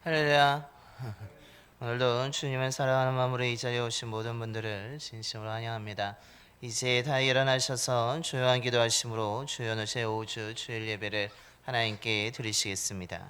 할렐루야. 오늘도 주님을 사랑하는 마음으로 이 자리에 오신 모든 분들을 진심으로 환영합니다. 이제 다 일어나셔서 조용한 기도하심으로 주연의 제5주 주일 예배를 하나님께 드리시겠습니다.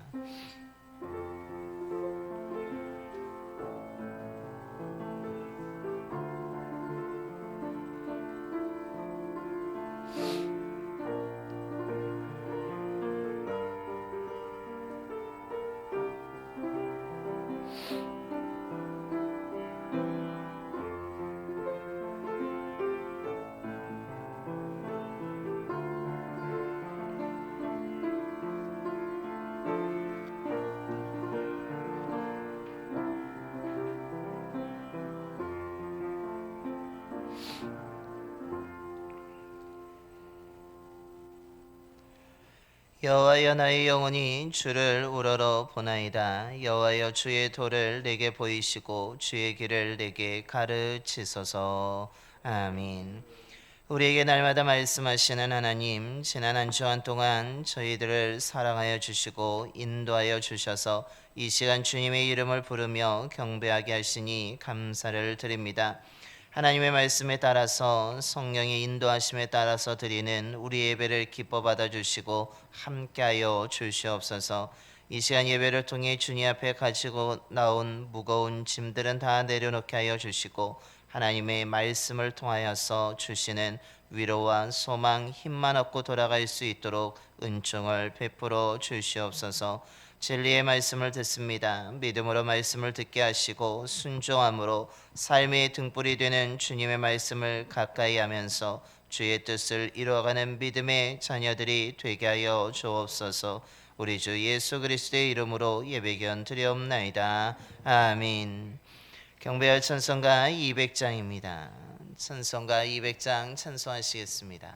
여호와여, 나의 영혼이 주를 우러러 보나이다. 여호와여, 주의 도를 내게 보이시고 주의 길을 내게 가르치소서. 아멘. 우리에게 날마다 말씀하시는 하나님, 지난 한 주간 동안 저희들을 사랑하여 주시고 인도하여 주셔서 이 시간 주님의 이름을 부르며 경배하게 하시니 감사를 드립니다. 하나님의 말씀에 따라서 성령의 인도하심에 따라서 드리는 우리 예배를 기뻐 받아주시고 함께하여 주시옵소서. 이 시간 예배를 통해 주님 앞에 가지고 나온 무거운 짐들은 다 내려놓게 하여 주시고 하나님의 말씀을 통하여서 주시는 위로와 소망, 힘만 얻고 돌아갈 수 있도록 은총을 베풀어 주시옵소서. 진리의 말씀을 듣습니다. 믿음으로 말씀을 듣게 하시고 순종함으로 삶의 등불이 되는 주님의 말씀을 가까이 하면서 주의 뜻을 이루어가는 믿음의 자녀들이 되게 하여 주옵소서. 우리 주 예수 그리스도의 이름으로 예배견 드리옵나이다. 아멘. 경배할 찬송가 200장입니다. 찬송가 200장 찬송하시겠습니다.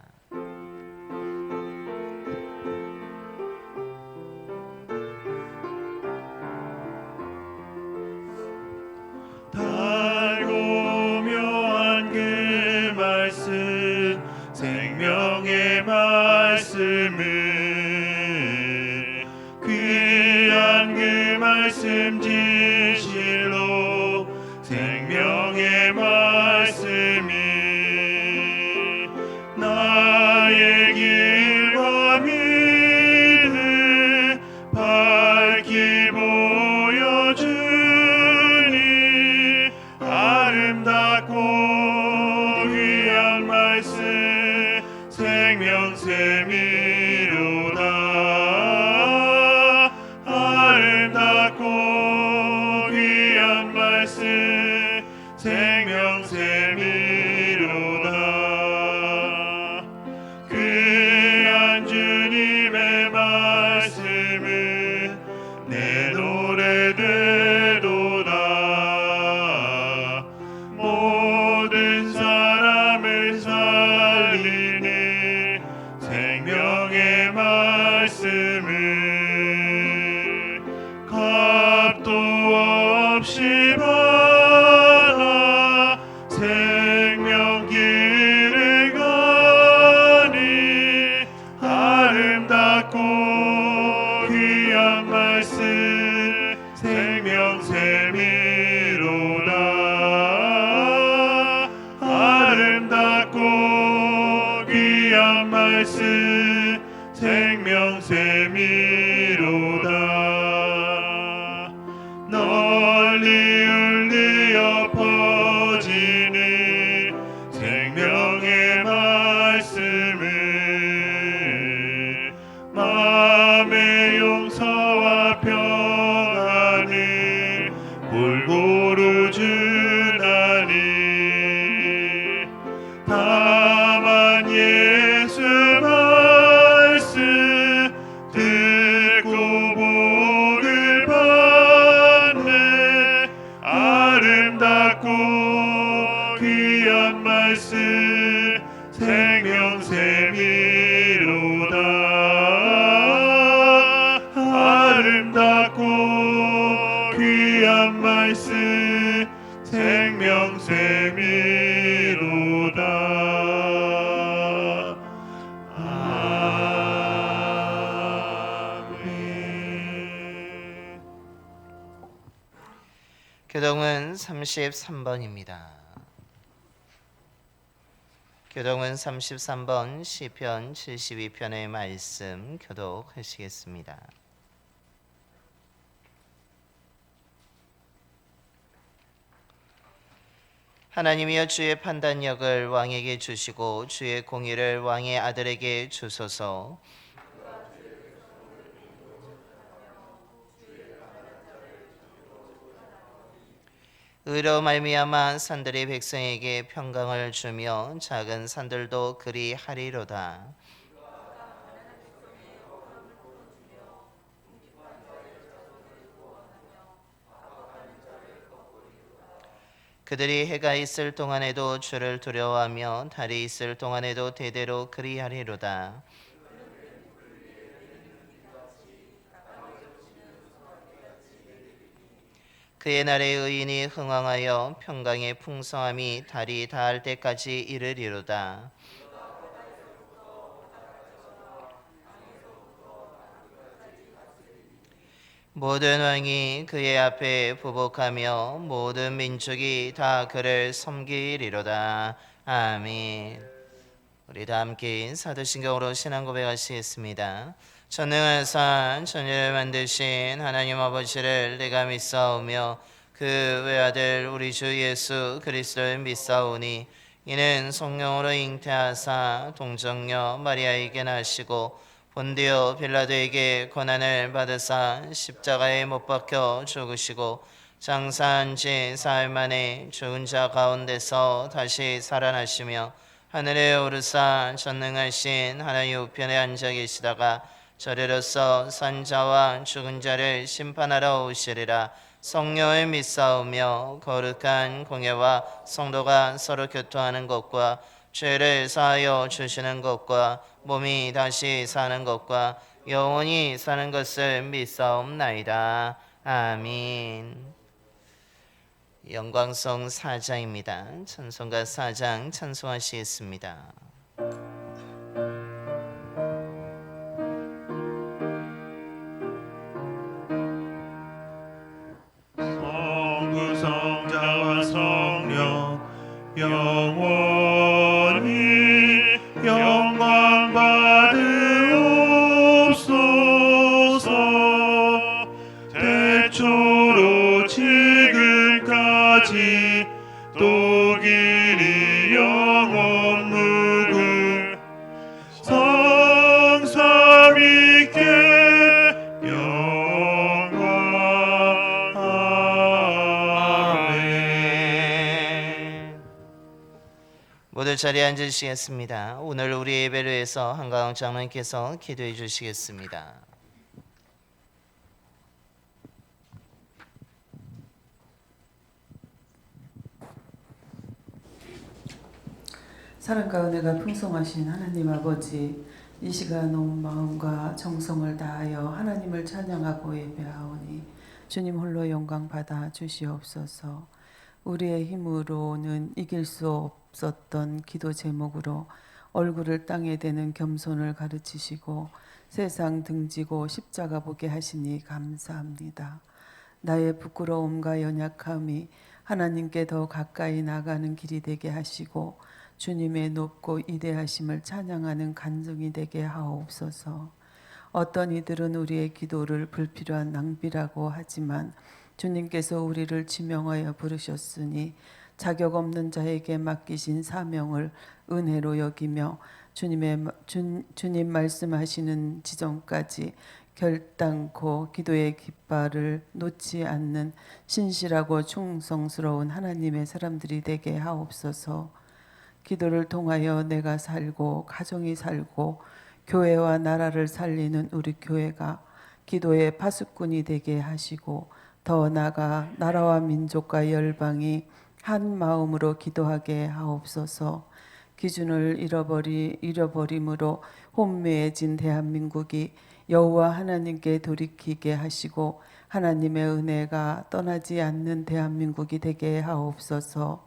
달고 묘한 그 말씀, 생명의 말씀을, 귀한 그 말씀 진실로, 생명의 말씀이 나의 길과 미를 밝히 보여주니 아름답고 귀한 말씀 생명샘이로다. 아름답고 귀한 말씀 생명샘이로다. 귀한 주님의 말씀은 내 노래 되도다. 모든 사람을 살리는 생명의 말씀을 값도 없이 받아 생명 길을 가니 아름답고 귀한 말씀 생명샘이로다. 아름답고 귀한 말씀 생명샘이로다. 널리 울리어 퍼지는 생명의 말씀을 마음의 용서와 평안을 골고루 주나니 다만 예수 말씀 듣고 복을 받네. 아름답고 귀한 말씀 생명샘이로다. 아름답고 귀한 말씀 생명샘이로다. 아멘. 교동은 33번입니다. 교동은 33번 시편 72편의 말씀 교독하시겠습니다. 하나님이여 주의 판단력을 왕에게 주시고 주의 공의를 왕의 아들에게 주소서. 의로 말미암아 산들이 백성에게 평강을 주며 작은 산들도 그리 하리로다. 그들이 해가 있을 동안에도 주를 두려워하며 달이 있을 동안에도 대대로 그리하리로다. 그의 날에 의인이 흥왕하여 평강의 풍성함이 달이 닿을 때까지 이르리로다. 모든 왕이 그의 앞에 부복하며 모든 민족이 다 그를 섬기리로다. 아멘. 우리 다 함께 사도신경으로 신앙 고백하시겠습니다. 전능하사 천지를 만드신 하나님 아버지를 내가 믿사오며 그 외아들 우리 주 예수 그리스도를 믿사오니 이는 성령으로 잉태하사 동정녀 마리아에게 나시고 본디오 빌라도에게 고난을 받으사 십자가에 못 박혀 죽으시고 장사한 지 사흘 만에 죽은 자 가운데서 다시 살아나시며 하늘에 오르사 전능하신 하나님 우편에 앉아 계시다가 저리로서 산자와 죽은 자를 심판하러 오시리라. 성령을 믿사오며 거룩한 공예와 성도가 서로 교통하는 것과 죄를 사하여 주시는 것과 몸이 다시 사는 것과 영원히 사는 것을 믿사옵나이다. 아멘. 영광성 4장입니다. 찬송가 4장 찬송하시겠습니다. 성부 성자와 성령 영원히 영광 받으옵소서. 태초로 지금까지 또 길이 영원 무궁 성삼위께 영광. 아멘. 모두 자리에 앉으시겠습니다. 오늘 우리 예배를 위해서 한가영 장로님께서 기도해 주시겠습니다. 사랑과 은혜가 풍성하신 하나님 아버지, 이 시간 온 마음과 정성을 다하여 하나님을 찬양하고 예배하오니 주님 홀로 영광 받아 주시옵소서. 우리의 힘으로는 이길 수 없었던 기도 제목으로 얼굴을 땅에 대는 겸손을 가르치시고 세상 등지고 십자가 보게 하시니 감사합니다. 나의 부끄러움과 연약함이 하나님께 더 가까이 나가는 길이 되게 하시고 주님의 높고 이대하심을 찬양하는 간증이 되게 하옵소서. 어떤 이들은 우리의 기도를 불필요한 낭비라고 하지만 주님께서 우리를 지명하여 부르셨으니 자격 없는 자에게 맡기신 사명을 은혜로 여기며 주님 말씀하시는 지점까지 결단코 기도의 깃발을 놓지 않는 신실하고 충성스러운 하나님의 사람들이 되게 하옵소서. 기도를 통하여 내가 살고 가정이 살고 교회와 나라를 살리는 우리 교회가 기도의 파수꾼이 되게 하시고 더 나아가 나라와 민족과 열방이 한 마음으로 기도하게 하옵소서. 기준을 잃어버림으로 혼미해진 대한민국이 여호와 하나님께 돌이키게 하시고 하나님의 은혜가 떠나지 않는 대한민국이 되게 하옵소서.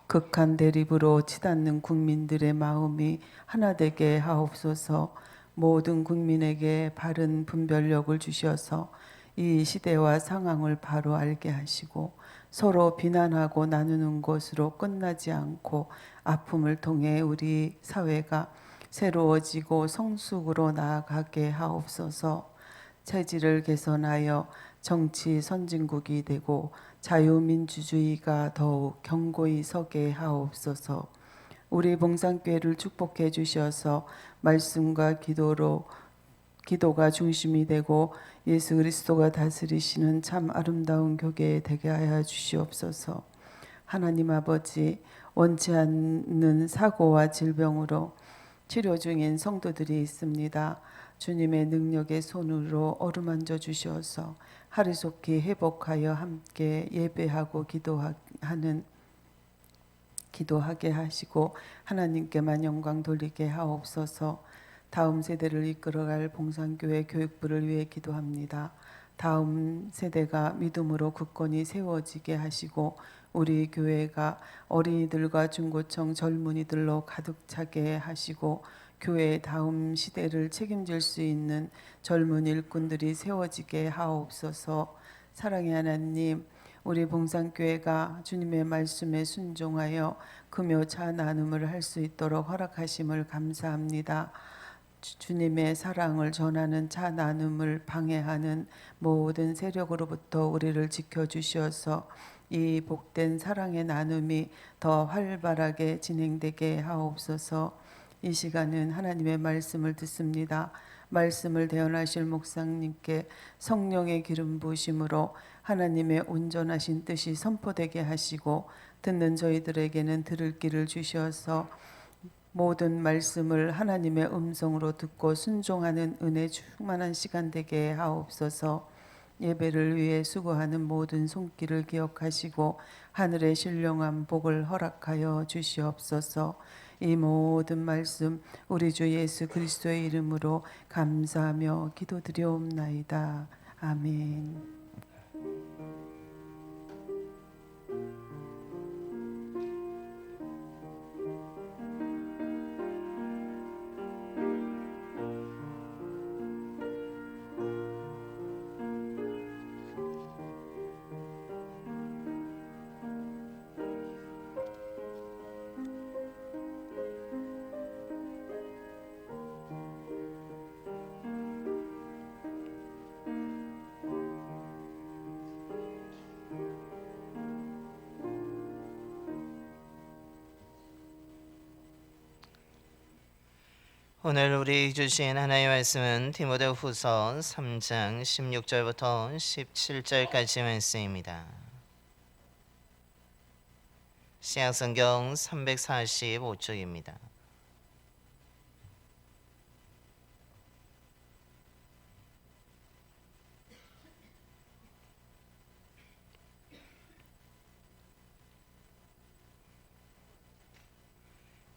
극한 대립으로 치닫는 국민들의 마음이 하나 되게 하옵소서. 모든 국민에게 바른 분별력을 주셔서 이 시대와 상황을 바로 알게 하시고 서로 비난하고 나누는 것으로 끝나지 않고 아픔을 통해 우리 사회가 새로워지고 성숙으로 나아가게 하옵소서. 체질을 개선하여 정치 선진국이 되고 자유민주주의가 더욱 견고히 서게 하옵소서. 우리 봉산교회를 축복해 주셔서 말씀과 기도가 중심이 되고 예수 그리스도가 다스리시는 참 아름다운 교회 되게 하여 주시옵소서. 하나님 아버지, 원치 않는 사고와 질병으로 치료 중인 성도들이 있습니다. 주님의 능력의 손으로 어루만져 주셔서 하루속히 회복하여 함께 예배하고 기도하게 하시고 하나님께만 영광 돌리게 하옵소서. 다음 세대를 이끌어갈 봉산교회 교육부를 위해 기도합니다. 다음 세대가 믿음으로 굳건히 세워지게 하시고 우리 교회가 어린이들과 중고청 젊은이들로 가득 차게 하시고 교회의 다음 시대를 책임질 수 있는 젊은 일꾼들이 세워지게 하옵소서. 사랑의 하나님, 우리 봉산교회가 주님의 말씀에 순종하여 금요 차 나눔을 할 수 있도록 허락하심을 감사합니다. 주님의 사랑을 전하는 차 나눔을 방해하는 모든 세력으로부터 우리를 지켜주셔서 이 복된 사랑의 나눔이 더 활발하게 진행되게 하옵소서. 이 시간은 하나님의 말씀을 듣습니다. 말씀을 대언하실 목사님께 성령의 기름 부으심으로 하나님의 온전하신 뜻이 선포되게 하시고 듣는 저희들에게는 들을 길을 주셔서 모든 말씀을 하나님의 음성으로 듣고 순종하는 은혜 충만한 시간 되게 하옵소서. 예배를 위해 수고하는 모든 손길을 기억하시고 하늘의 신령한 복을 허락하여 주시옵소서. 이 모든 말씀 우리 주 예수 그리스도의 이름으로 감사하며 기도드리옵나이다. 아멘. 오늘 우리 주신 하나님의 말씀은 디모데후서 3장 16절부터 17절까지 말씀입니다. 신약성경 345쪽입니다.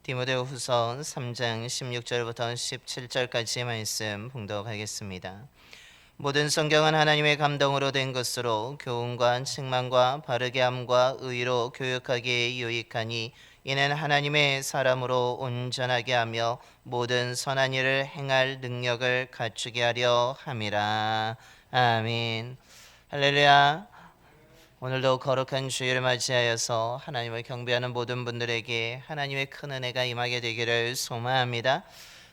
디모데후서 3장 16절부터 17절까지 말씀 봉독하겠습니다. 모든 성경은 하나님의 감동으로 된 것으로 교훈과 책망과 바르게 함과 의로 교육하기에 유익하니 이는 하나님의 사람으로 온전하게 하며 모든 선한 일을 행할 능력을 갖추게 하려 함이라. 아멘. 할렐루야. 오늘도 거룩한 주일을 맞이하여서 하나님을 경배하는 모든 분들에게 하나님의 큰 은혜가 임하게 되기를 소망합니다.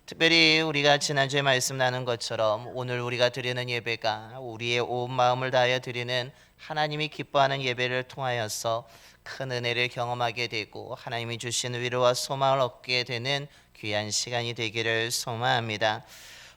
특별히 우리가 지난주에 말씀 나눈 것처럼 오늘 우리가 드리는 예배가 우리의 온 마음을 다하여 드리는 하나님이 기뻐하는 예배를 통하여서 큰 은혜를 경험하게 되고 하나님이 주신 위로와 소망을 얻게 되는 귀한 시간이 되기를 소망합니다.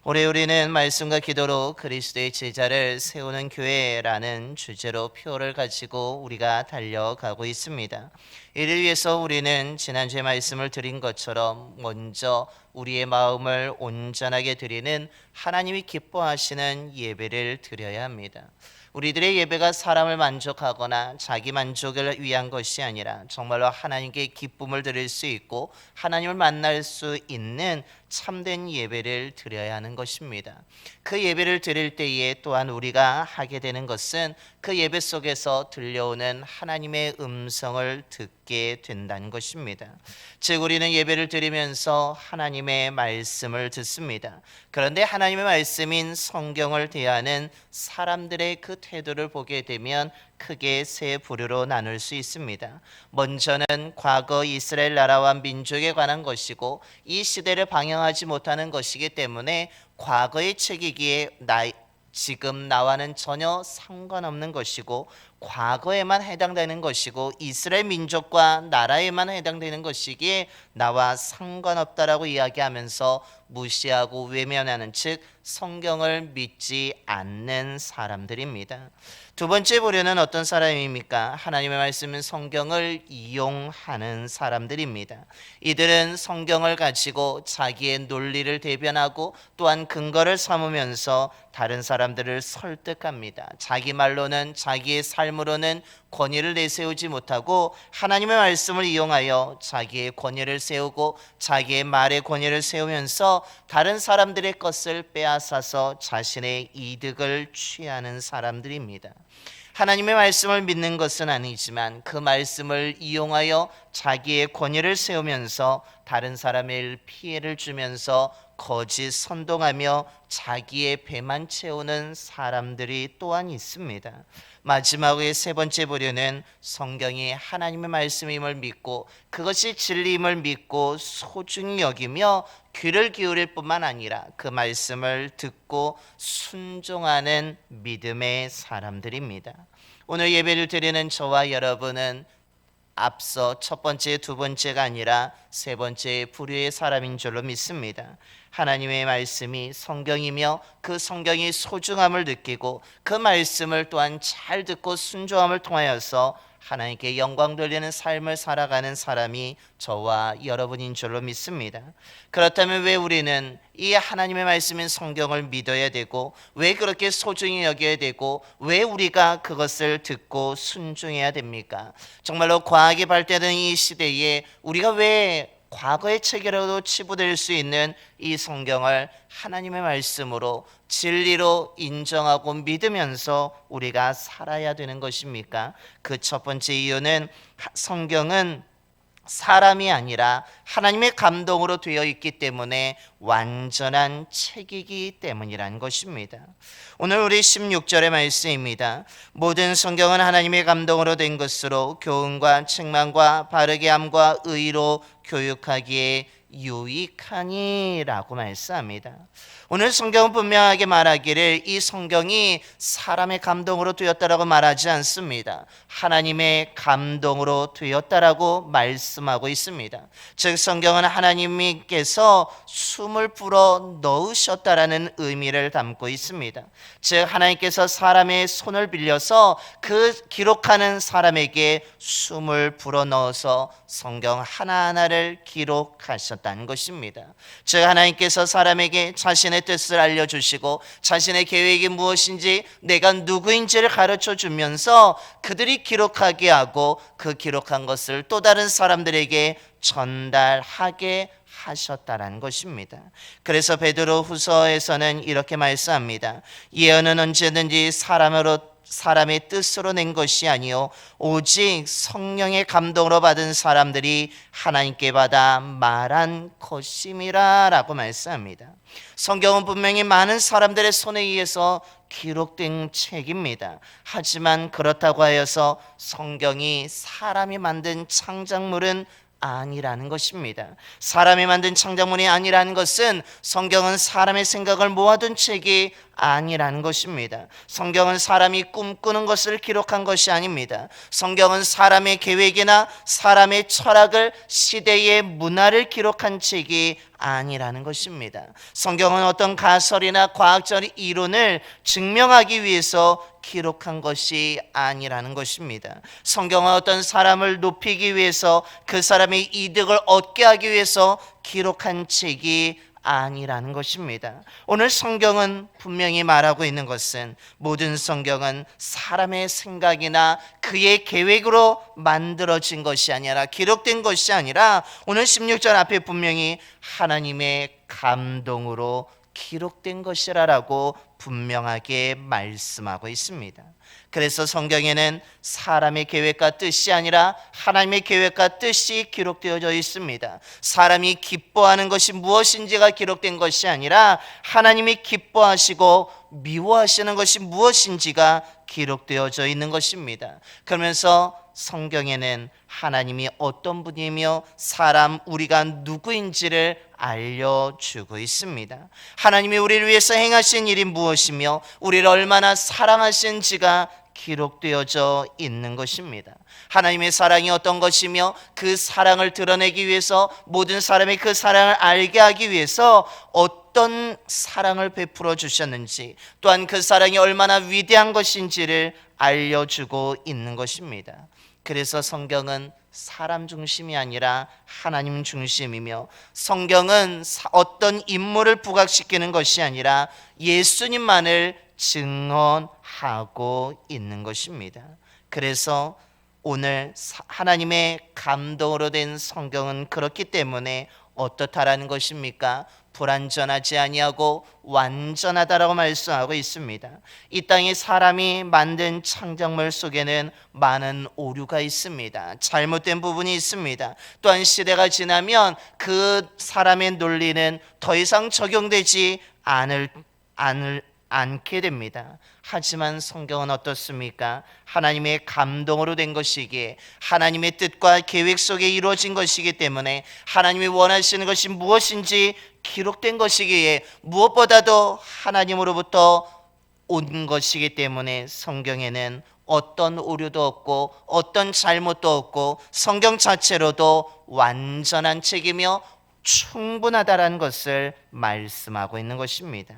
올해 우리는 말씀과 기도로 그리스도의 제자를 세우는 교회라는 주제로 표를 가지고 우리가 달려가고 있습니다. 이를 위해서 우리는 지난주에 말씀을 드린 것처럼 먼저 우리의 마음을 온전하게 드리는 하나님이 기뻐하시는 예배를 드려야 합니다. 우리들의 예배가 사람을 만족하거나 자기 만족을 위한 것이 아니라 정말로 하나님께 기쁨을 드릴 수 있고 하나님을 만날 수 있는 참된 예배를 드려야 하는 것입니다. 그 예배를 드릴 때에 또한 우리가 하게 되는 것은 그 예배 속에서 들려오는 하나님의 음성을 듣게 된다는 것입니다. 즉 우리는 예배를 드리면서 하나님의 말씀을 듣습니다. 그런데 하나님의 말씀인 성경을 대하는 사람들의 그 태도를 보게 되면 크게 세 부류로 나눌 수 있습니다. 먼저는 과거 이스라엘 나라와 민족에 관한 것이고 이 시대를 방영하지 못하는 것이기 때문에 과거의 책이기에 지금 나와는 전혀 상관없는 것이고 과거에만 해당되는 것이고 이스라엘 민족과 나라에만 해당되는 것이기에 나와 상관없다라고 이야기하면서 무시하고 외면하는 즉 성경을 믿지 않는 사람들입니다. 두 번째 부류는 어떤 사람입니까? 하나님의 말씀은 성경을 이용하는 사람들입니다. 이들은 성경을 가지고 자기의 논리를 대변하고 또한 근거를 삼으면서 다른 사람들을 설득합니다. 자기 말로는 자기의 삶으로는 권위를 내세우지 못하고 하나님의 말씀을 이용하여 자기의 권위를 세우고 자기의 말의 권위를 세우면서 다른 사람들의 것을 빼앗아서 자신의 이득을 취하는 사람들입니다. 하나님의 말씀을 믿는 것은 아니지만 그 말씀을 이용하여 자기의 권위를 세우면서 다른 사람의 피해를 주면서 거짓 선동하며 자기의 배만 채우는 사람들이 또한 있습니다. 마지막의 세 번째 부류는 성경이 하나님의 말씀임을 믿고 그것이 진리임을 믿고 소중히 여기며 귀를 기울일 뿐만 아니라 그 말씀을 듣고 순종하는 믿음의 사람들입니다. 오늘 예배를 드리는 저와 여러분은 앞서 첫 번째, 두 번째가 아니라 세 번째 부류의 사람인 줄로 믿습니다. 하나님의 말씀이 성경이며 그 성경이 소중함을 느끼고 그 말씀을 또한 잘 듣고 순종함을 통하여서 하나님께 영광 돌리는 삶을 살아가는 사람이 저와 여러분인 줄로 믿습니다. 그렇다면 왜 우리는 이 하나님의 말씀인 성경을 믿어야 되고 왜 그렇게 소중히 여겨야 되고 왜 우리가 그것을 듣고 순종해야 됩니까? 정말로 과학이 발달하는 이 시대에 우리가 왜 과거의 책이라도 치부될 수 있는 이 성경을 하나님의 말씀으로 진리로 인정하고 믿으면서 우리가 살아야 되는 것입니까? 그 첫 번째 이유는 성경은 사람이 아니라 하나님의 감동으로 되어 있기 때문에 완전한 책이기 때문이라는 것입니다. 오늘 우리 16절의 말씀입니다. 모든 성경은 하나님의 감동으로 된 것으로 교훈과 책망과 바르게 함과 의로 교육하기에 유익하니라고 말씀합니다. 오늘 성경은 분명하게 말하기를 이 성경이 사람의 감동으로 되었다라고 말하지 않습니다. 하나님의 감동으로 되었다라고 말씀하고 있습니다. 즉 성경은 하나님께서 숨을 불어 넣으셨다라는 의미를 담고 있습니다. 즉 하나님께서 사람의 손을 빌려서 그 기록하는 사람에게 숨을 불어 넣어서 성경 하나하나를 기록하셨다는 것입니다. 즉 하나님께서 사람에게 자신의 뜻을 알려주시고 자신의 계획이 무엇인지 내가 누구인지를 가르쳐 주면서 그들이 기록하게 하고 그 기록한 것을 또 다른 사람들에게 전달하게 하셨다라는 것입니다. 그래서 베드로 후서에서는 이렇게 말씀합니다. 예언은 언제든지 사람의 뜻으로 낸 것이 아니요 오직 성령의 감동으로 받은 사람들이 하나님께 받아 말한 것임이라 라고 말씀합니다. 성경은 분명히 많은 사람들의 손에 의해서 기록된 책입니다. 하지만 그렇다고 하여서 성경이 사람이 만든 창작물은 아니라는 것입니다. 사람이 만든 창작물이 아니라는 것은 성경은 사람의 생각을 모아둔 책이 아니라는 것입니다. 성경은 사람이 꿈꾸는 것을 기록한 것이 아닙니다. 성경은 사람의 계획이나 사람의 철학을 시대의 문화를 기록한 책이 아니라는 것입니다. 성경은 어떤 가설이나 과학적 이론을 증명하기 위해서 기록한 것이 아니라는 것입니다. 성경은 어떤 사람을 높이기 위해서 그 사람의 이득을 얻게 하기 위해서 기록한 책이 아니라는 것입니다. 오늘 성경은 분명히 말하고 있는 것은 모든 성경은 사람의 생각이나 그의 계획으로 만들어진 것이 아니라 기록된 것이 아니라 오늘 16절 앞에 분명히 하나님의 감동으로 기록된 것이라고 분명하게 말씀하고 있습니다. 그래서 성경에는 사람의 계획과 뜻이 아니라 하나님의 계획과 뜻이 기록되어져 있습니다. 사람이 기뻐하는 것이 무엇인지가 기록된 것이 아니라 하나님이 기뻐하시고 미워하시는 것이 무엇인지가 기록되어져 있는 것입니다. 그러면서 성경에는 하나님이 어떤 분이며 사람 우리가 누구인지를 알려주고 있습니다. 하나님이 우리를 위해서 행하신 일이 무엇이며 우리를 얼마나 사랑하신지가 기록되어져 있는 것입니다. 하나님의 사랑이 어떤 것이며 그 사랑을 드러내기 위해서 모든 사람이 그 사랑을 알게 하기 위해서 어떤 사랑을 베풀어 주셨는지 또한 그 사랑이 얼마나 위대한 것인지를 알려주고 있는 것입니다. 그래서 성경은 사람 중심이 아니라 하나님 중심이며 성경은 어떤 인물을 부각시키는 것이 아니라 예수님만을 증언하고 있는 것입니다. 그래서 오늘 하나님의 감동으로 된 성경은 그렇기 때문에 어떻다라는 것입니까? 불완전하지 아니하고 완전하다라고 말씀하고 있습니다. 이 땅에 사람이 만든 창작물 속에는 많은 오류가 있습니다. 잘못된 부분이 있습니다. 또한 시대가 지나면 그 사람의 논리는 더 이상 적용되지 않게 됩니다. 하지만 성경은 어떻습니까? 하나님의 감동으로 된 것이기에 하나님의 뜻과 계획 속에 이루어진 것이기 때문에 하나님이 원하시는 것이 무엇인지 기록된 것이기에 무엇보다도 하나님으로부터 온 것이기 때문에 성경에는 어떤 오류도 없고 어떤 잘못도 없고 성경 자체로도 완전한 책이며 충분하다라는 것을 말씀하고 있는 것입니다.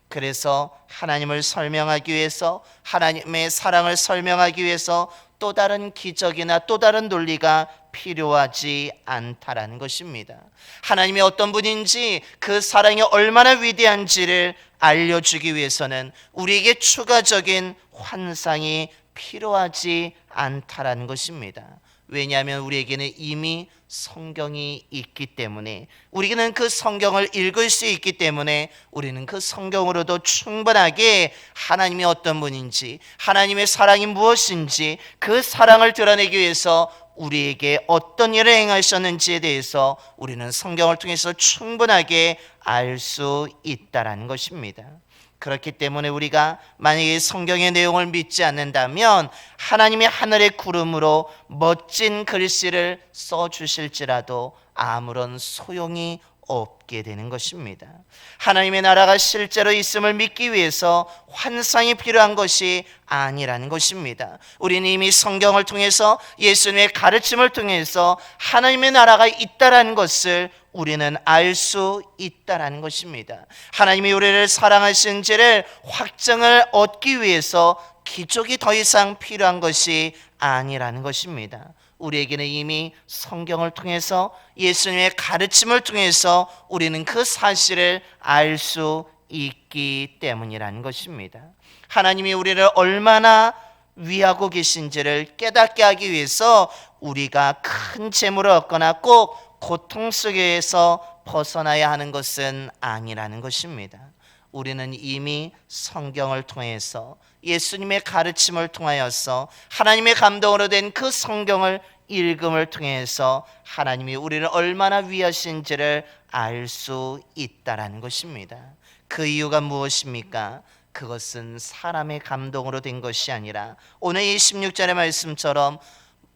그래서 하나님을 설명하기 위해서 하나님의 사랑을 설명하기 위해서 또 다른 기적이나 또 다른 논리가 필요하지 않다라는 것입니다. 하나님이 어떤 분인지 그 사랑이 얼마나 위대한지를 알려주기 위해서는 우리에게 추가적인 환상이 필요하지 않다라는 것입니다. 왜냐하면 우리에게는 이미 성경이 있기 때문에 우리는 그 성경을 읽을 수 있기 때문에 우리는 그 성경으로도 충분하게 하나님이 어떤 분인지 하나님의 사랑이 무엇인지 그 사랑을 드러내기 위해서 우리에게 어떤 일을 행하셨는지에 대해서 우리는 성경을 통해서 충분하게 알 수 있다라는 것입니다. 그렇기 때문에 우리가 만약에 성경의 내용을 믿지 않는다면 하나님이 하늘의 구름으로 멋진 글씨를 써주실지라도 아무런 소용이 없게 되는 것입니다. 하나님의 나라가 실제로 있음을 믿기 위해서 환상이 필요한 것이 아니라는 것입니다. 우리는 이미 성경을 통해서 예수님의 가르침을 통해서 하나님의 나라가 있다라는 것을 우리는 알 수 있다라는 것입니다. 하나님이 우리를 사랑하신지를 확증을 얻기 위해서 기적이 더 이상 필요한 것이 아니라는 것입니다. 우리에게는 이미 성경을 통해서 예수님의 가르침을 통해서 우리는 그 사실을 알 수 있기 때문이라는 것입니다. 하나님이 우리를 얼마나 위하고 계신지를 깨닫게 하기 위해서 우리가 큰 재물을 얻거나 꼭 고통 속에서 벗어나야 하는 것은 아니라는 것입니다. 우리는 이미 성경을 통해서 예수님의 가르침을 통하여서 하나님의 감동으로 된 그 성경을 읽음을 통해서 하나님이 우리를 얼마나 위하신지를 알 수 있다라는 것입니다. 그 이유가 무엇입니까? 그것은 사람의 감동으로 된 것이 아니라 오늘 이 16절의 말씀처럼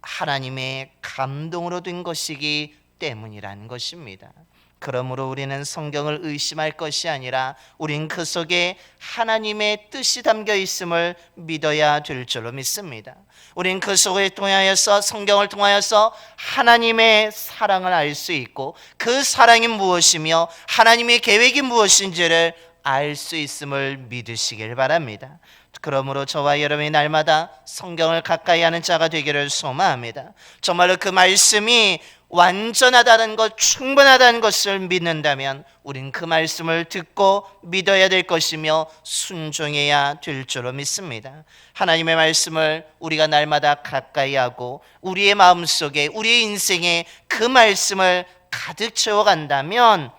하나님의 감동으로 된 것이기 때문이라는 것입니다. 그러므로 우리는 성경을 의심할 것이 아니라 우린 그 속에 하나님의 뜻이 담겨 있음을 믿어야 될 줄로 믿습니다. 우린 그 속에 통하여서 성경을 통하여서 하나님의 사랑을 알 수 있고 그 사랑이 무엇이며 하나님의 계획이 무엇인지를 알 수 있음을 믿으시길 바랍니다. 그러므로 저와 여러분이 날마다 성경을 가까이 하는 자가 되기를 소망합니다. 정말로 그 말씀이 완전하다는 것, 충분하다는 것을 믿는다면 우린 그 말씀을 듣고 믿어야 될 것이며 순종해야 될 줄로 믿습니다. 하나님의 말씀을 우리가 날마다 가까이 하고 우리의 마음속에, 우리의 인생에 그 말씀을 가득 채워간다면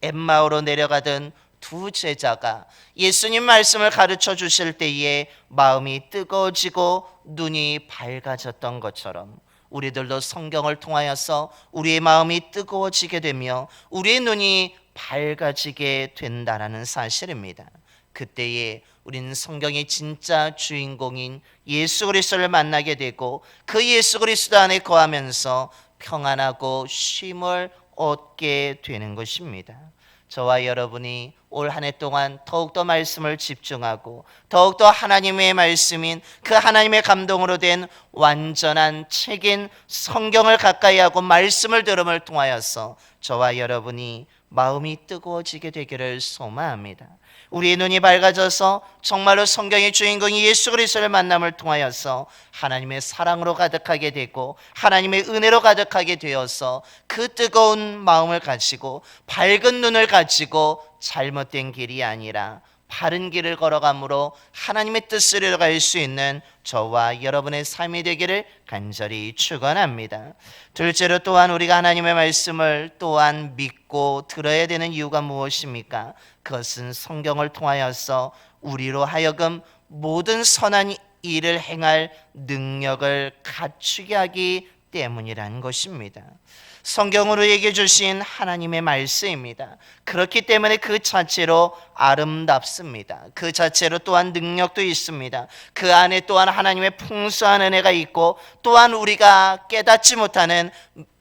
엠마오로 내려가던 두 제자가 예수님 말씀을 가르쳐 주실 때에 마음이 뜨거워지고 눈이 밝아졌던 것처럼 우리들도 성경을 통하여서 우리의 마음이 뜨거워지게 되며 우리의 눈이 밝아지게 된다는 사실입니다. 그때에 우리는 성경의 진짜 주인공인 예수 그리스도를 만나게 되고 그 예수 그리스도 안에 거하면서 평안하고 쉼을 얻게 되는 것입니다. 저와 여러분이 올 한 해 동안 더욱더 말씀을 집중하고 더욱더 하나님의 말씀인 그 하나님의 감동으로 된 완전한 책인 성경을 가까이 하고 말씀을 들음을 통하여서 저와 여러분이 마음이 뜨거워지게 되기를 소망합니다. 우리의 눈이 밝아져서 정말로 성경의 주인공이 예수 그리스도를 만남을 통하여서 하나님의 사랑으로 가득하게 되고 하나님의 은혜로 가득하게 되어서 그 뜨거운 마음을 가지고 밝은 눈을 가지고 잘못된 길이 아니라 바른 길을 걸어감으로 하나님의 뜻을 이뤄갈 수 있는 저와 여러분의 삶이 되기를 간절히 축원합니다. 둘째로 또한 우리가 하나님의 말씀을 또한 믿고 들어야 되는 이유가 무엇입니까? 그것은 성경을 통하여서 우리로 하여금 모든 선한 일을 행할 능력을 갖추게 하기 때문이라는 것입니다. 성경으로 얘기해 주신 하나님의 말씀입니다. 그렇기 때문에 그 자체로 아름답습니다. 그 자체로 또한 능력도 있습니다. 그 안에 또한 하나님의 풍성한 은혜가 있고 또한 우리가 깨닫지 못하는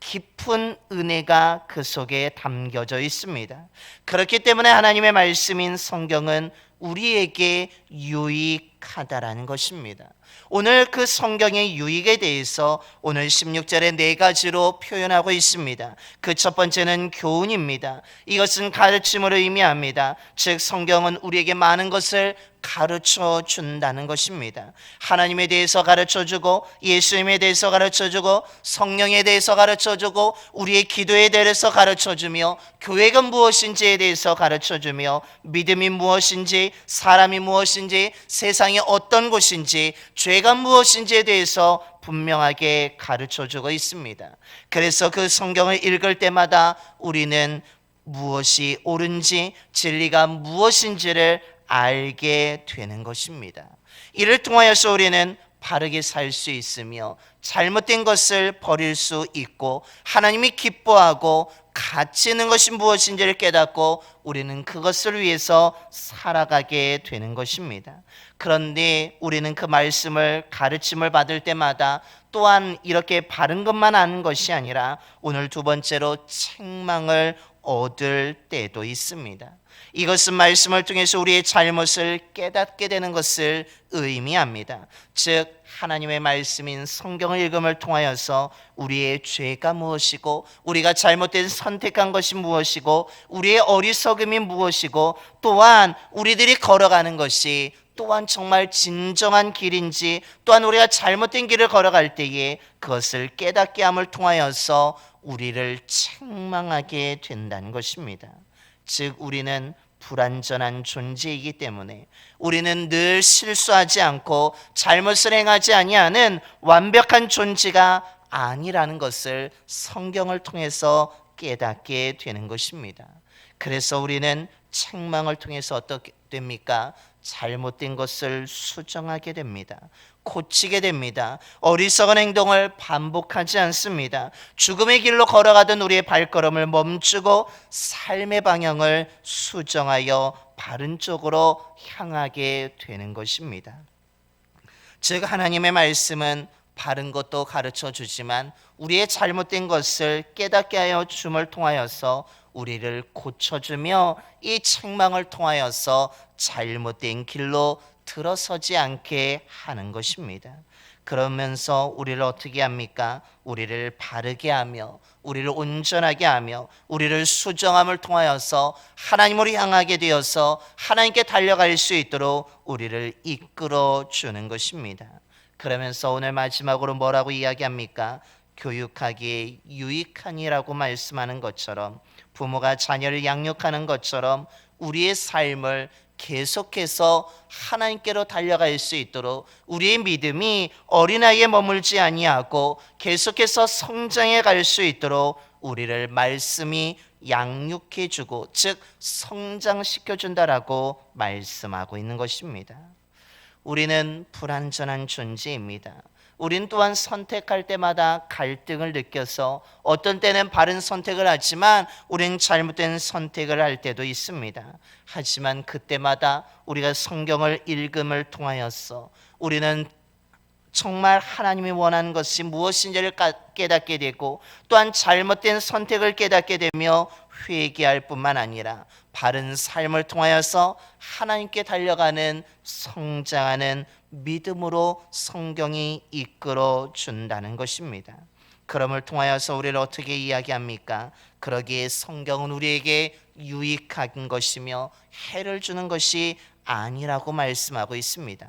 깊은 은혜가 그 속에 담겨져 있습니다. 그렇기 때문에 하나님의 말씀인 성경은 우리에게 유익하다라는 것입니다. 오늘 그 성경의 유익에 대해서 오늘 16절에 네 가지로 표현하고 있습니다. 그 첫 번째는 교훈입니다. 이것은 가르침으로 의미합니다. 즉 성경은 우리에게 많은 것을 가르쳐 준다는 것입니다. 하나님에 대해서 가르쳐 주고 예수님에 대해서 가르쳐 주고 성령에 대해서 가르쳐 주고 우리의 기도에 대해서 가르쳐 주며 교회가 무엇인지에 대해서 가르쳐 주며 믿음이 무엇인지 사람이 무엇인지 세상이 어떤 곳인지 죄가 무엇인지에 대해서 분명하게 가르쳐 주고 있습니다. 그래서 그 성경을 읽을 때마다 우리는 무엇이 옳은지 진리가 무엇인지를 알게 되는 것입니다. 이를 통하여서 우리는 바르게 살 수 있으며 잘못된 것을 버릴 수 있고 하나님이 기뻐하고 가치 있는 것이 무엇인지를 깨닫고 우리는 그것을 위해서 살아가게 되는 것입니다. 그런데 우리는 그 말씀을 가르침을 받을 때마다 또한 이렇게 바른 것만 아는 것이 아니라 오늘 두 번째로 책망을 얻을 때도 있습니다. 이것은 말씀을 통해서 우리의 잘못을 깨닫게 되는 것을 의미합니다. 즉 하나님의 말씀인 성경을 읽음을 통하여서 우리의 죄가 무엇이고 우리가 잘못된 선택한 것이 무엇이고 우리의 어리석음이 무엇이고 또한 우리들이 걸어가는 것이 또한 정말 진정한 길인지 또한 우리가 잘못된 길을 걸어갈 때에 그것을 깨닫게 함을 통하여서 우리를 책망하게 된다는 것입니다. 즉 우리는 불완전한 존재이기 때문에 우리는 늘 실수하지 않고 잘못을 행하지 아니하는 완벽한 존재가 아니라는 것을 성경을 통해서 깨닫게 되는 것입니다. 그래서 우리는 책망을 통해서 어떻게 됩니까? 잘못된 것을 수정하게 됩니다. 고치게 됩니다. 어리석은 행동을 반복하지 않습니다. 죽음의 길로 걸어가던 우리의 발걸음을 멈추고 삶의 방향을 수정하여 바른 쪽으로 향하게 되는 것입니다. 즉 하나님의 말씀은 바른 것도 가르쳐 주지만 우리의 잘못된 것을 깨닫게 하여 줌을 통하여서 우리를 고쳐주며 이 책망을 통하여서 잘못된 길로 들어서지 않게 하는 것입니다. 그러면서 우리를 어떻게 합니까? 우리를 바르게 하며 우리를 온전하게 하며 우리를 수정함을 통하여서 하나님으로 향하게 되어서 하나님께 달려갈 수 있도록 우리를 이끌어 주는 것입니다. 그러면서 오늘 마지막으로 뭐라고 이야기합니까? 교육하기에 유익하니라고 말씀하는 것처럼, 부모가 자녀를 양육하는 것처럼 우리의 삶을 계속해서 하나님께로 달려갈 수 있도록 우리의 믿음이 어린아이에 머물지 아니하고 계속해서 성장해 갈 수 있도록 우리를 말씀이 양육해 주고, 즉 성장시켜 준다라고 말씀하고 있는 것입니다. 우리는 불완전한 존재입니다. 우린 또한 선택할 때마다 갈등을 느껴서 어떤 때는 바른 선택을 하지만 우린 잘못된 선택을 할 때도 있습니다. 하지만 그때마다 우리가 성경을 읽음을 통하여서 우리는 정말 하나님이 원하는 것이 무엇인지를 깨닫게 되고, 또한 잘못된 선택을 깨닫게 되며 회개할 뿐만 아니라 바른 삶을 통하여서 하나님께 달려가는, 성장하는 믿음으로 성경이 이끌어 준다는 것입니다. 그럼을 통하여서 우리를 어떻게 이야기합니까? 그러기에 성경은 우리에게 유익한 것이며 해를 주는 것이 아니라고 말씀하고 있습니다.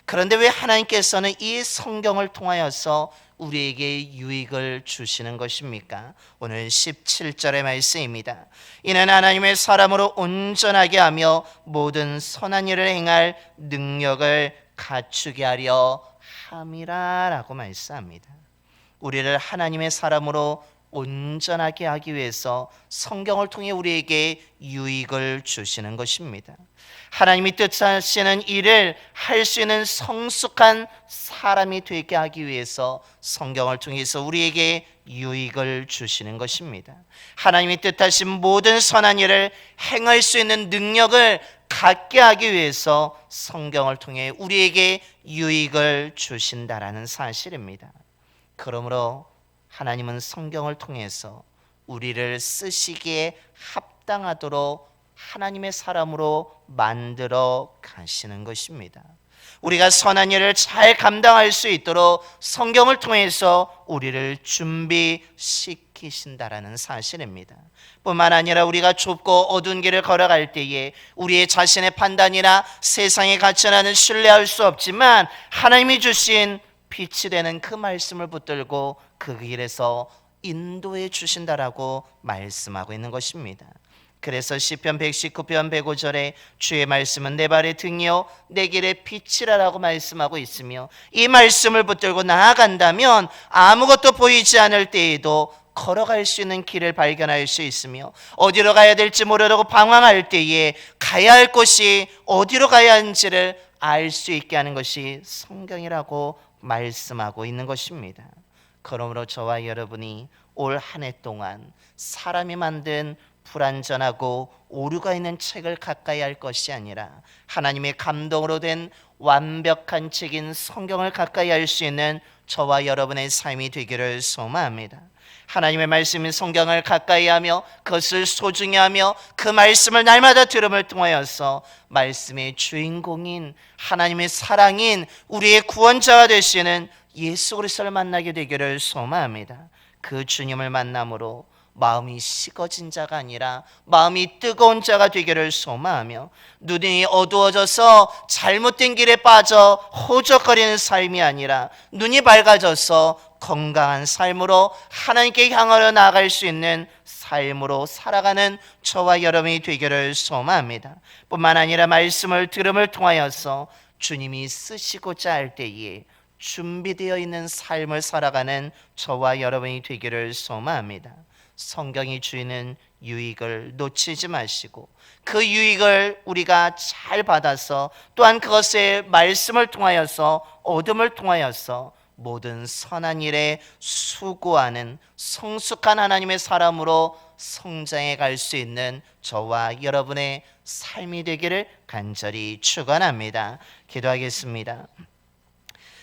그런데 왜 하나님께서는 이 성경을 통하여서 우리에게 유익을 주시는 것입니까? 오늘 17절의 말씀입니다. 이는 하나님의 사람으로 온전하게 하며 모든 선한 일을 행할 능력을 갖추게 하려 함이라 라고 말씀합니다. 우리를 하나님의 사람으로 온전하게 하기 위해서 성경을 통해 우리에게 유익을 주시는 것입니다. 하나님이 뜻하시는 일을 할 수 있는 성숙한 사람이 되게 하기 위해서 성경을 통해서 우리에게 유익을 주시는 것입니다. 하나님이 뜻하신 모든 선한 일을 행할 수 있는 능력을 갖게 하기 위해서 성경을 통해 우리에게 유익을 주신다라는 사실입니다. 그러므로 하나님은 성경을 통해서 우리를 쓰시기에 합당하도록 하나님의 사람으로 만들어 가시는 것입니다. 우리가 선한 일을 잘 감당할 수 있도록 성경을 통해서 우리를 준비시키신다라는 사실입니다. 뿐만 아니라 우리가 좁고 어두운 길을 걸어갈 때에 우리의 자신의 판단이나 세상의 가치는 신뢰할 수 없지만 하나님이 주신 빛이 되는 그 말씀을 붙들고 그 길에서 인도해 주신다라고 말씀하고 있는 것입니다. 그래서 시편 119편 105절에 주의 말씀은 내 발의 등이요 내 길의 빛이라라고 말씀하고 있으며, 이 말씀을 붙들고 나아간다면 아무것도 보이지 않을 때에도 걸어갈 수 있는 길을 발견할 수 있으며, 어디로 가야 될지 모르고 방황할 때에 가야 할 곳이 어디로 가야 하는지를 알 수 있게 하는 것이 성경이라고 말씀하고 있는 것입니다. 그러므로 저와 여러분이 올 한 해 동안 사람이 만든 불완전하고 오류가 있는 책을 가까이 할 것이 아니라 하나님의 감동으로 된 완벽한 책인 성경을 가까이 할 수 있는 저와 여러분의 삶이 되기를 소망합니다. 하나님의 말씀인 성경을 가까이 하며 그것을 소중히 하며 그 말씀을 날마다 들음을 통하여서 말씀의 주인공인 하나님의 사랑인 우리의 구원자가 되시는 예수 그리스도를 만나게 되기를 소망합니다. 그 주님을 만남으로 마음이 식어진 자가 아니라 마음이 뜨거운 자가 되기를 소망하며, 눈이 어두워져서 잘못된 길에 빠져 호적거리는 삶이 아니라 눈이 밝아져서 건강한 삶으로 하나님께 향하여 나아갈 수 있는 삶으로 살아가는 저와 여러분이 되기를 소망합니다. 뿐만 아니라 말씀을 들음을 통하여서 주님이 쓰시고자 할 때에 준비되어 있는 삶을 살아가는 저와 여러분이 되기를 소망합니다. 성경이 주는 유익을 놓치지 마시고 그 유익을 우리가 잘 받아서 또한 그것의 말씀을 통하여서 얻음을 통하여서 모든 선한 일에 수고하는 성숙한 하나님의 사람으로 성장해 갈 수 있는 저와 여러분의 삶이 되기를 간절히 축원합니다. 기도하겠습니다.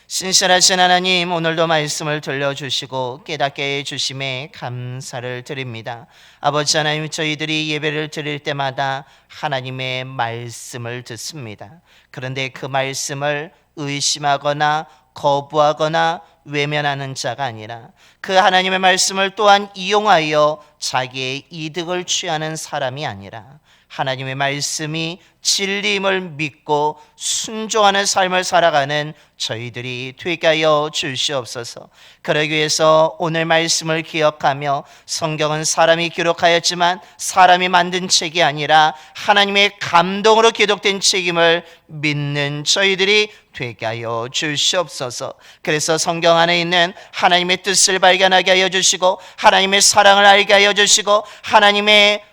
신실하신 하나님, 오늘도 말씀을 들려주시고 깨닫게 해주심에 감사를 드립니다. 아버지 하나님, 저희들이 예배를 드릴 때마다 하나님의 말씀을 듣습니다. 그런데 그 말씀을 의심하거나 거부하거나 외면하는 자가 아니라 그 하나님의 말씀을 또한 이용하여 자기의 이득을 취하는 사람이 아니라 하나님의 말씀이 진리임을 믿고 순종하는 삶을 살아가는 저희들이 되게 하여 주시옵소서. 그러기 위해서 오늘 말씀을 기억하며, 성경은 사람이 기록하였지만 사람이 만든 책이 아니라 하나님의 감동으로 기록된 책임을 믿는 저희들이 되게 하여 주시옵소서. 그래서 성경 안에 있는 하나님의 뜻을 발견하게 하여 주시고, 하나님의 사랑을 알게 하여 주시고, 하나님의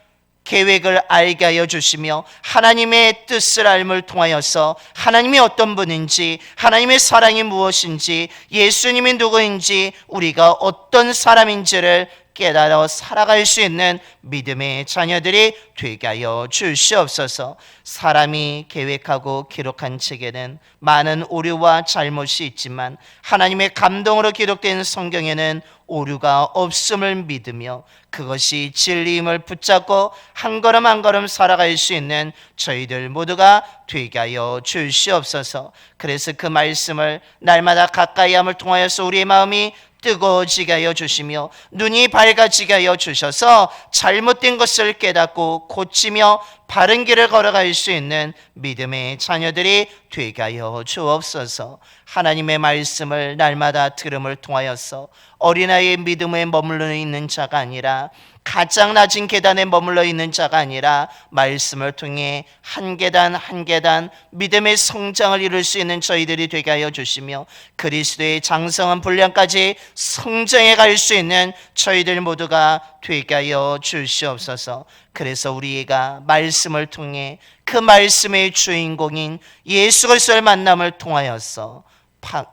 계획을 알게 하여 주시며, 하나님의 뜻을 알음을 통하여서 하나님이 어떤 분인지, 하나님의 사랑이 무엇인지, 예수님이 누구인지, 우리가 어떤 사람인지를 깨달아 살아갈 수 있는 믿음의 자녀들이 되게 하여 주시옵소서. 사람이 계획하고 기록한 책에는 많은 오류와 잘못이 있지만 하나님의 감동으로 기록된 성경에는 오류가 없음을 믿으며 그것이 진리임을 붙잡고 한 걸음 한 걸음 살아갈 수 있는 저희들 모두가 되게 하여 주시옵소서. 그래서 그 말씀을 날마다 가까이 함을 통하여서 우리의 마음이 뜨거워지게 하여 주시며 눈이 밝아지게 하여 주셔서 잘못된 것을 깨닫고 고치며 바른 길을 걸어갈 수 있는 믿음의 자녀들이 되게 하여 주옵소서. 하나님의 말씀을 날마다 들음을 통하여서 어린아이의 믿음에 머물러 있는 자가 아니라, 가장 낮은 계단에 머물러 있는 자가 아니라, 말씀을 통해 한 계단 한 계단 믿음의 성장을 이룰 수 있는 저희들이 되게 하여 주시며, 그리스도의 장성한 분량까지 성장해 갈 수 있는 저희들 모두가 되게 하여 주시옵소서. 그래서 우리가 말씀을 통해 그 말씀의 주인공인 예수 그리스도를 만남을 통하여서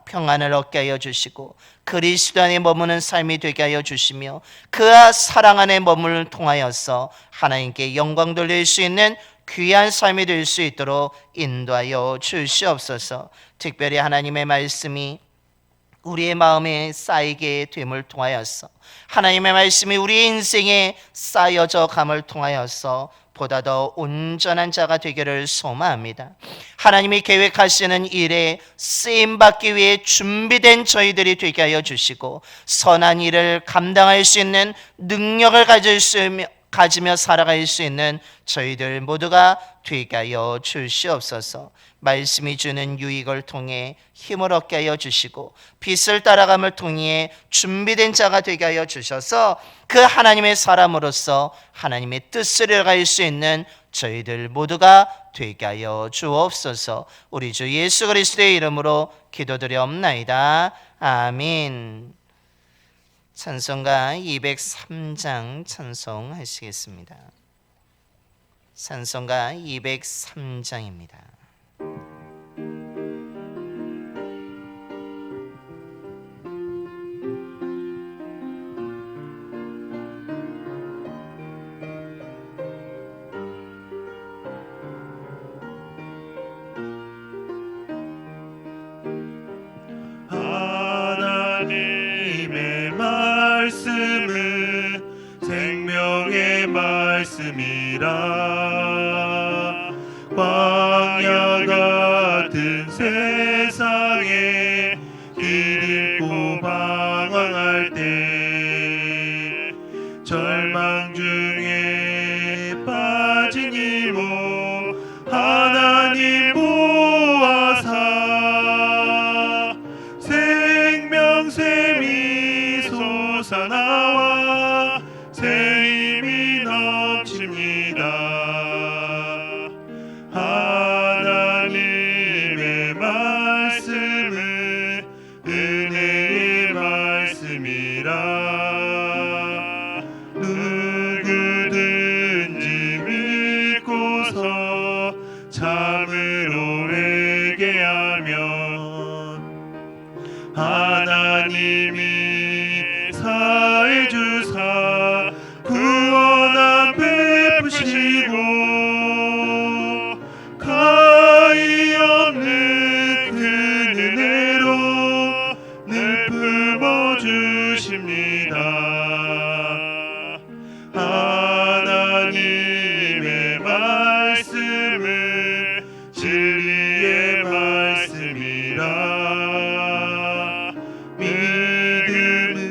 평안을 얻게 하여 주시고, 그리스도 안에 머무는 삶이 되게 하여 주시며, 그 사랑 안에 머물을 통하여서 하나님께 영광 돌릴 수 있는 귀한 삶이 될 수 있도록 인도하여 주시옵소서. 특별히 하나님의 말씀이 우리의 마음에 쌓이게 됨을 통하여서, 하나님의 말씀이 우리의 인생에 쌓여져 감을 통하여서 보다 더 온전한 자가 되기를 소망합니다. 하나님이 계획하시는 일에 쓰임받기 위해 준비된 저희들이 되게 하여 주시고, 선한 일을 감당할 수 있는 능력을 가지며 살아갈 수 있는 저희들 모두가 되게 하여 주시옵소서. 말씀이 주는 유익을 통해 힘을 얻게 하여 주시고, 빛을 따라감을 통해 준비된 자가 되게 하여 주셔서 그 하나님의 사람으로서 하나님의 뜻을 이뤄갈 수 있는 저희들 모두가 되게 하여 주옵소서. 우리 주 예수 그리스도의 이름으로 기도드려옵나이다. 아멘. 찬송가 203장 찬송하시겠습니다. 찬송가 203장입니다. 하나님의 말씀은 생명의 말씀이라. 광야 같은 세상에 길 잃고 방황할 때, 절망 중에 빠진 이모 하나님 보아사, 생명샘이 솟아나와 새 힘이 넘칩니다. 하나님의 말씀은 은혜의 말씀이라. 누구든지 믿고서 참으로 회개하면 하나님이 사해 주사 구원함 베푸시고, 가히 없는 그 은혜로 늘 품어주십니다. 하나님의 말씀은 진리의 말씀이라. 믿음으로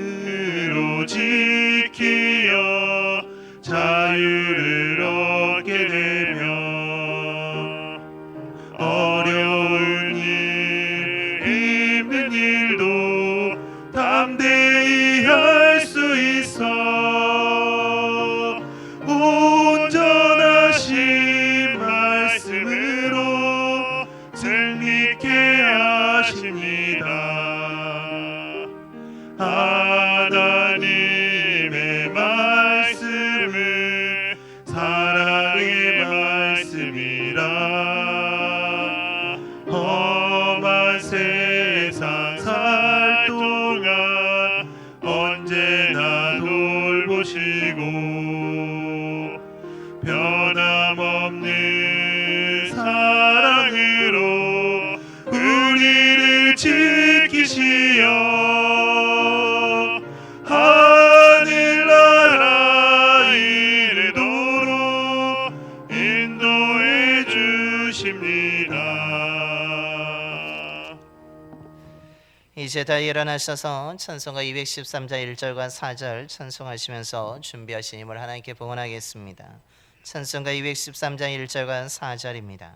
이제 다 일어나셔서 찬송가 213자 1절과 4절 찬송하시면서 준비하신 힘을 하나님께 봉헌하겠습니다. 찬송가 213자 1절과 4절입니다.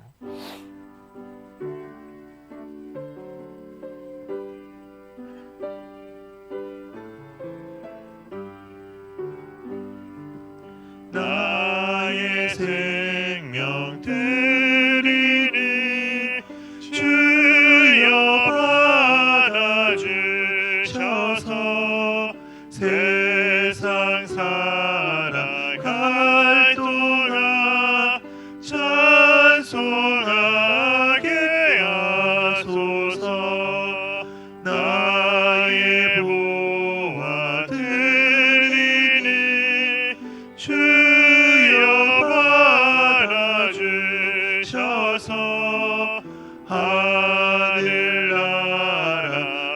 나의 생명 드리니 주여 받아주셔서 세상 살아갈 동안 찬송하게 하소서. 나의 보화 드리니 주여 받아주셔서 하늘나라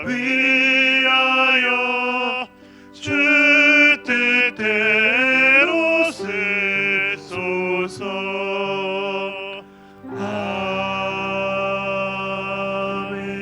위하여 주 뜻대로 쓰소서. 아멘.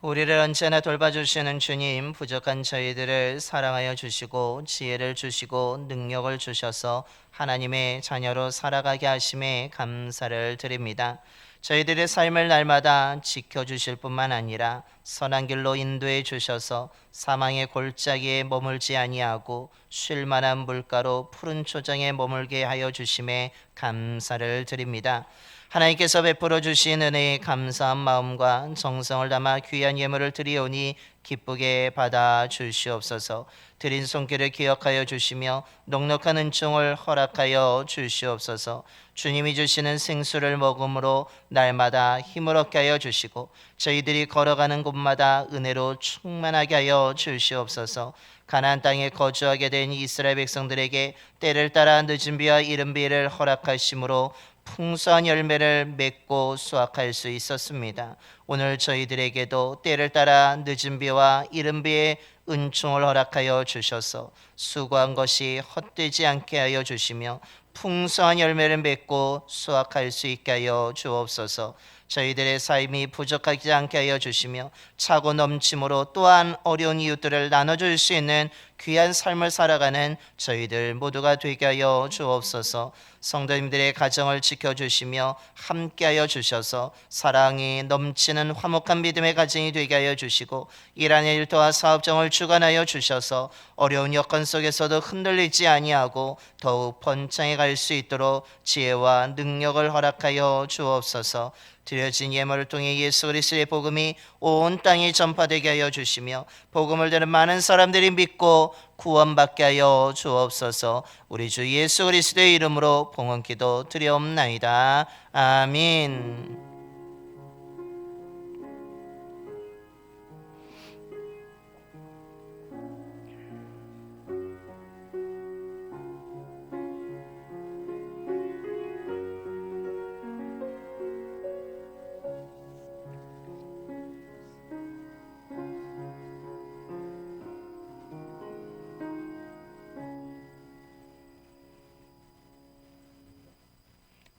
우리를 언제나 돌봐주시는 주님, 부족한 저희들을 사랑하여 주시고 지혜를 주시고 능력을 주셔서 하나님의 자녀로 살아가게 하심에 감사를 드립니다. 저희들의 삶을 날마다 지켜주실 뿐만 아니라 선한 길로 인도해 주셔서 사망의 골짜기에 머물지 아니하고 쉴 만한 물가로 푸른 초장에 머물게 하여 주심에 감사를 드립니다. 하나님께서 베풀어 주신 은혜에 감사한 마음과 정성을 담아 귀한 예물을 드리오니 기쁘게 받아 주시옵소서. 드린 손길을 기억하여 주시며 넉넉한 은총을 허락하여 주시옵소서. 주님이 주시는 생수를 먹음으로 날마다 힘을 얻게 하여 주시고 저희들이 걸어가는 곳마다 은혜로 충만하게 하여 주시옵소서. 가나안 땅에 거주하게 된 이스라엘 백성들에게 때를 따라 늦은 비와 이른 비를 허락하심으로 풍성한 열매를 맺고 수확할 수 있었습니다. 오늘 저희들에게도 때를 따라 늦은 비와 이른 비의 은총을 허락하여 주셔서 수고한 것이 헛되지 않게 하여 주시며 풍성한 열매를 맺고 수확할 수 있게 하여 주옵소서. 저희들의 삶이 부족하지 않게 하여 주시며 차고 넘침으로 또한 어려운 이웃들을 나눠줄 수 있는 귀한 삶을 살아가는 저희들 모두가 되게 하여 주옵소서. 성도님들의 가정을 지켜주시며 함께하여 주셔서 사랑이 넘치는 화목한 믿음의 가정이 되게 하여 주시고 일하는 일터와 사업정을 주관하여 주셔서 어려운 여건 속에서도 흔들리지 아니하고 더욱 번창해 갈 수 있도록 지혜와 능력을 허락하여 주옵소서. 드려진 예물을 통해 예수 그리스도의 복음이 온 땅에 전파되게 하여 주시며 복음을 들은 많은 사람들이 믿고 구원받게 하여 주옵소서. 우리 주 예수 그리스도의 이름으로 봉헌기도 드리옵나이다. 아멘.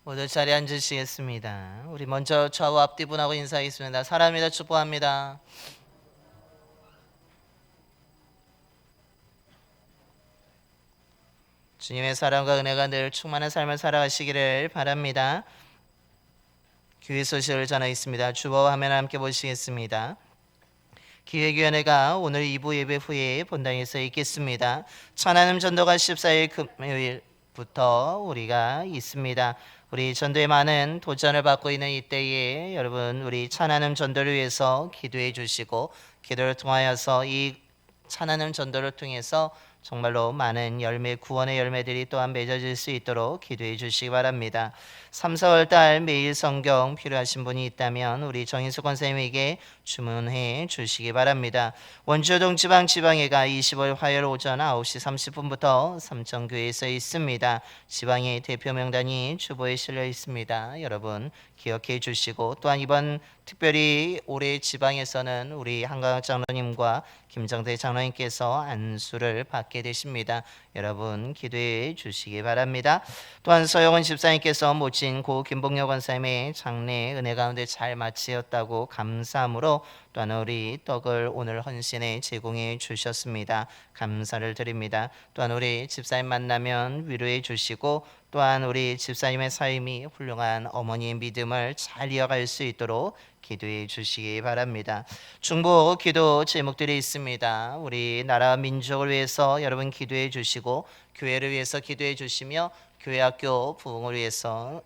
모두 자리에 앉으시겠습니다. 우리 먼저 좌우 앞뒤 분하고 인사하겠습니다. 사랑합니다. 축복합니다. 주님의 사랑과 은혜가 늘 충만한 삶을 살아가시기를 바랍니다. 교회 소식을 전하겠습니다. 주보와 화면 함께 보시겠습니다. 기획위원회가 오늘 2부 예배 후에 본당에서 있겠습니다. 천안음 전도가 14일 금요일부터 우리가 있습니다. 우리 전도에 많은 도전을 받고 있는 이때에 여러분 우리 찬양음 전도를 위해서 기도해 주시고 기도를 통하여서 이 찬양음 전도를 통해서 정말로 많은 열매, 구원의 열매들이 또한 맺어질 수 있도록 기도해 주시기 바랍니다. 3, 4월 달 매일 성경 필요하신 분이 있다면 우리 정인수 권사님에게 주문해 주시기 바랍니다. 원주동 지방예가 25일 화요일 오전 9시 30분부터 삼천교회에서 있습니다. 지방의 대표 명단이 주보에 실려 있습니다. 여러분 기억해 주시고 또한 이번 특별히 올해 지방에서는 우리 한강학 장로님과 김정대 장로님께서 안수를 받게 되십니다. 여러분 기도해 주시기 바랍니다. 또한 서영원 집사님께서 모친 고 김봉여 권사님의 장례 은혜 가운데 잘 마치었다고 감사함으로 또한 우리 떡을 오늘 헌신에 제공해 주셨습니다. 감사를 드립니다. 또한 우리 집사님 만나면 위로해 주시고 또한 우리 집사님의 삶이 훌륭한 어머니의 믿음을 잘 이어갈 수 있도록 기도해 주시기 바랍니다. 중보 기도 제목들이 있습니다. 우리 나라 민족을 위해서 여러분 기도해 주시고 교회를 위해서 기도해 주시며 교회 학교 부흥을 위해서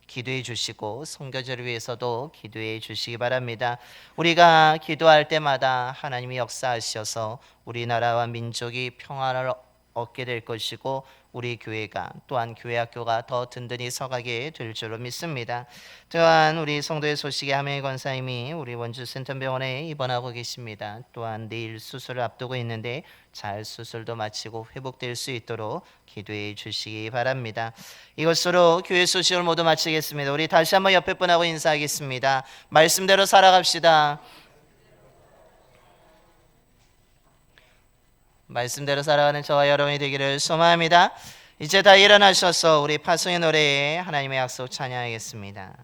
기도해 주시고 선교제를 위해서도 기도해 주시기 바랍니다. 우리가 기도할 때마다 하나님이 역사하셔서 우리나라와 민족이 평안을 얻게 될 것이고 우리 교회가 또한 교회 학교가 더 든든히 서가게 될 줄로 믿습니다. 또한 우리 성도의 소식에 하명희 권사님이 우리 원주 센텀병원에 입원하고 계십니다. 또한 내일 수술을 앞두고 있는데 잘 수술도 마치고 회복될 수 있도록 기도해 주시기 바랍니다. 이것으로 교회 소식을 모두 마치겠습니다. 우리 다시 한번 옆에 분하고 인사하겠습니다. 말씀대로 살아갑시다. 말씀대로 살아가는 저와 여러분이 되기를 소망합니다. 이제 다 일어나셔서 우리 파송의 노래에 하나님의 약속 찬양하겠습니다.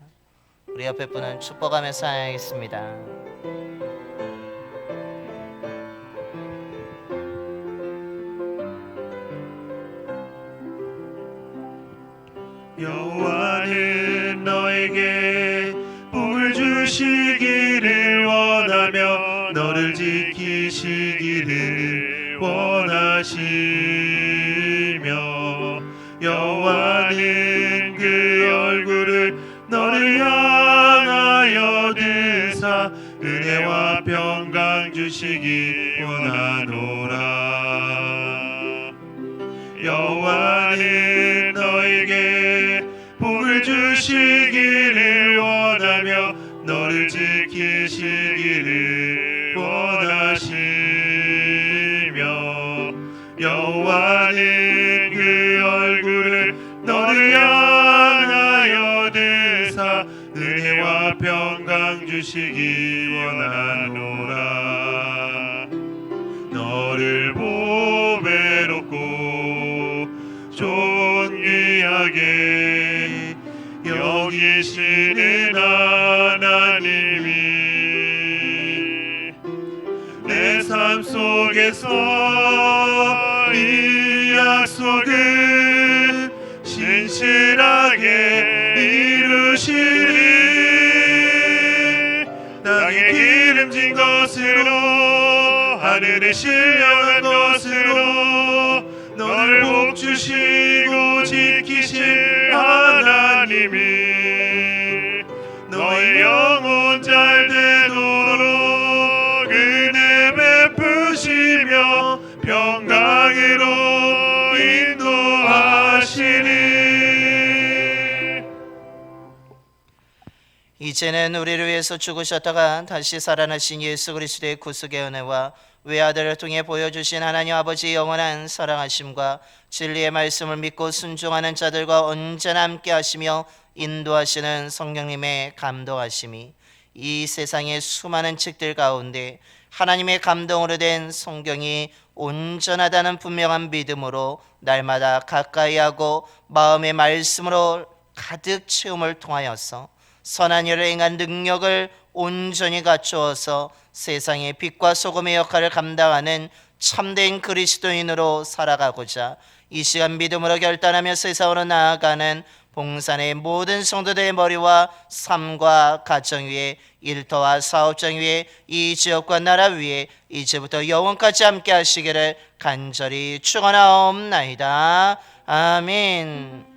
우리 옆에 분은 축복하면서 찬양하겠습니다. 여호와는 너에게 복을 주시기를 원하며 너를 지키시기를 원하시며 여호와는 그 얼굴을 너를 향하여 드사 은혜와 평강 주시기 원하노라. 여호와는 너에게 복을 주시기를 원하며 너를 지키시기를 원하시며 여호와는 그 얼굴을 너를 향하여 드사 은혜와 평강 주시기 원하노라. 너를 보배롭고 존귀하게 여기시는 하나님이 내 삶 속에서 이 약속을 신실하게 이루시리. 땅에 기름진 것으로 하늘에 신령한 것으로 너를 복주시고 지키실 하나님이 너의 영혼 잘 되도록 은혜 베푸시며 평강으로 인도하시니. 이제는 우리를 위해서 죽으셨다가 다시 살아나신 예수 그리스도의 구속의 은혜와 외아들을 통해 보여주신 하나님 아버지의 영원한 사랑하심과 진리의 말씀을 믿고 순종하는 자들과 언제나 함께 하시며 인도하시는 성령님의 감동하심이 이 세상의 수많은 책들 가운데 하나님의 감동으로 된 성경이 온전하다는 분명한 믿음으로 날마다 가까이 하고 마음의 말씀으로 가득 채움을 통하여서 선한 일을 행한 능력을 온전히 갖추어서 세상의 빛과 소금의 역할을 감당하는 참된 그리스도인으로 살아가고자 이 시간 믿음으로 결단하며 세상으로 나아가는 봉산의 모든 성도들의 머리와 삶과 가정 위에 일터와 사업장 위에 이 지역과 나라 위에 이제부터 영원까지 함께 하시기를 간절히 축원하옵나이다. 아멘.